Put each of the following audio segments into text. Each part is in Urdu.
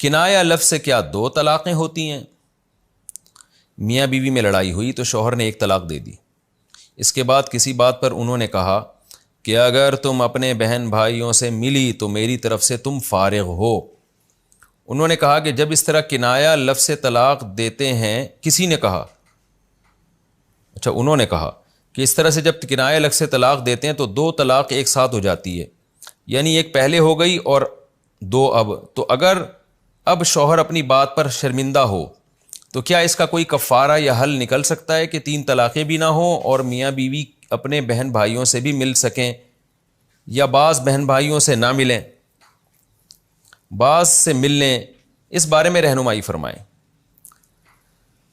کنایہ لفظ سے کیا دو طلاقیں ہوتی ہیں؟ میاں بیوی میں لڑائی ہوئی تو شوہر نے ایک طلاق دے دی. اس کے بعد کسی بات پر انہوں نے کہا کہ اگر تم اپنے بہن بھائیوں سے ملی تو میری طرف سے تم فارغ ہو. انہوں نے کہا کہ جب اس طرح کنایہ لفظ سے طلاق دیتے ہیں، کسی نے کہا، اچھا انہوں نے کہا کہ اس طرح سے جب کنایہ لفظ سے طلاق دیتے ہیں تو دو طلاق ایک ساتھ ہو جاتی ہے، یعنی ایک پہلے ہو گئی اور دو اب. تو اگر اب شوہر اپنی بات پر شرمندہ ہو تو کیا اس کا کوئی کفارہ یا حل نکل سکتا ہے کہ 3 طلاقیں بھی نہ ہوں اور میاں بیوی اپنے بہن بھائیوں سے بھی مل سکیں، یا بعض بہن بھائیوں سے نہ ملیں، بعض سے مل لیں؟ اس بارے میں رہنمائی فرمائیں.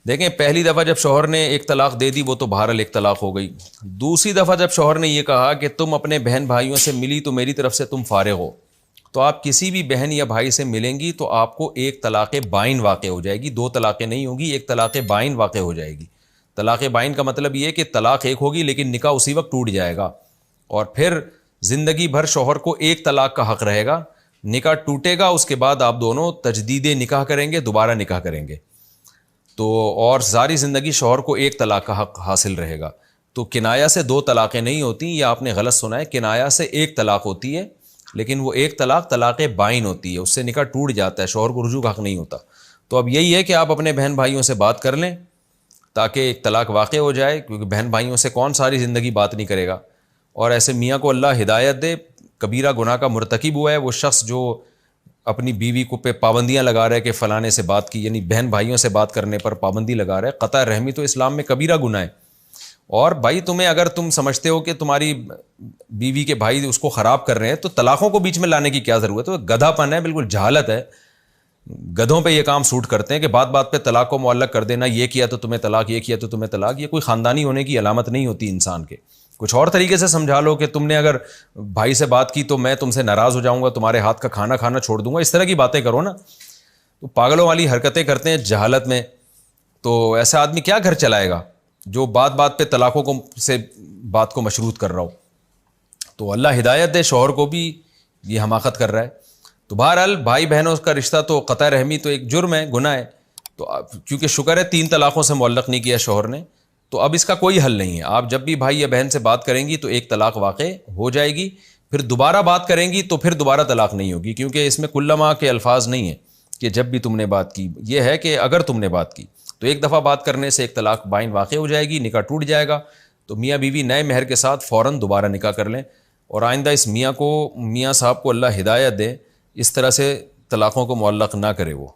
دیکھیں، پہلی دفعہ جب شوہر نے ایک طلاق دے دی وہ تو بہرحال ایک طلاق ہو گئی. دوسری دفعہ جب شوہر نے یہ کہا کہ تم اپنے بہن بھائیوں سے ملی تو میری طرف سے تم فارغ ہو، تو آپ کسی بھی بہن یا بھائی سے ملیں گی تو آپ کو ایک طلاق بائن واقع ہو جائے گی. 2 طلاقیں نہیں ہوگی، ایک طلاق بائن واقع ہو جائے گی. طلاق بائن کا مطلب یہ ہے کہ طلاق ایک ہوگی لیکن نکاح اسی وقت ٹوٹ جائے گا، اور پھر زندگی بھر شوہر کو ایک طلاق کا حق رہے گا. نکاح ٹوٹے گا، اس کے بعد آپ دونوں تجدید نکاح کریں گے، دوبارہ نکاح کریں گے، تو اور ساری زندگی شوہر کو ایک طلاق کا حق حاصل رہے گا. تو کنایہ سے 2 طلاقیں نہیں ہوتی، یہ آپ نے غلط سنا ہے. کنایہ سے ایک طلاق ہوتی ہے، لیکن وہ ایک طلاق طلاق بائن ہوتی ہے، اس سے نکاح ٹوٹ جاتا ہے، شوہر کو رجوع کا حق نہیں ہوتا. تو اب یہی ہے کہ آپ اپنے بہن بھائیوں سے بات کر لیں تاکہ ایک طلاق واقع ہو جائے، کیونکہ بہن بھائیوں سے کون ساری زندگی بات نہیں کرے گا. اور ایسے میاں کو اللہ ہدایت دے، کبیرہ گناہ کا مرتکب ہوا ہے وہ شخص جو اپنی بیوی کو پہ پابندیاں لگا رہا ہے کہ فلانے سے بات کی، یعنی بہن بھائیوں سے بات کرنے پر پابندی لگا رہا ہے. قطع رحمی تو اسلام میں کبیرہ گناہ ہے. اور بھائی تمہیں اگر تم سمجھتے ہو کہ تمہاری بیوی کے بھائی اس کو خراب کر رہے ہیں تو طلاقوں کو بیچ میں لانے کی کیا ضرورت ہے؟ گدھا پن ہے، بالکل جہالت ہے. گدھوں پہ یہ کام سوٹ کرتے ہیں کہ بات بات پہ طلاق کو معلق کر دینا، یہ کیا تو تمہیں طلاق، یہ کیا تو تمہیں طلاق. یہ کوئی خاندانی ہونے کی علامت نہیں ہوتی انسان کے. کچھ اور طریقے سے سمجھا لو کہ تم نے اگر بھائی سے بات کی تو میں تم سے ناراض ہو جاؤں گا، تمہارے ہاتھ کا کھانا کھانا چھوڑ دوں گا، اس طرح کی باتیں کرو نا. تو پاگلوں والی حرکتیں کرتے ہیں جہالت میں. تو ایسا آدمی کیا گھر چلائے گا جو بات بات پہ طلاقوں کو سے بات کو مشروط کر رہا ہو؟ تو اللہ ہدایت دے، شوہر کو بھی یہ حماقت کر رہا ہے. تو بہرحال بھائی بہنوں کا رشتہ تو قطع رحمی تو ایک جرم ہے، گناہ ہے. تو کیونکہ شکر ہے 3 طلاقوں سے معلق نہیں کیا شوہر نے، تو اب اس کا کوئی حل نہیں ہے. آپ جب بھی بھائی یا بہن سے بات کریں گی تو ایک طلاق واقع ہو جائے گی، پھر دوبارہ بات کریں گی تو پھر دوبارہ طلاق نہیں ہوگی، کیونکہ اس میں کلما کے الفاظ نہیں ہیں کہ جب بھی تم نے بات کی. یہ ہے کہ اگر تم نے بات کی تو ایک دفعہ بات کرنے سے ایک طلاق بائن واقع ہو جائے گی، نکاح ٹوٹ جائے گا. تو میاں بیوی نئے مہر کے ساتھ فوراً دوبارہ نکاح کر لیں، اور آئندہ اس میاں صاحب کو اللہ ہدایت دے، اس طرح سے طلاقوں کو معلق نہ کرے وہ.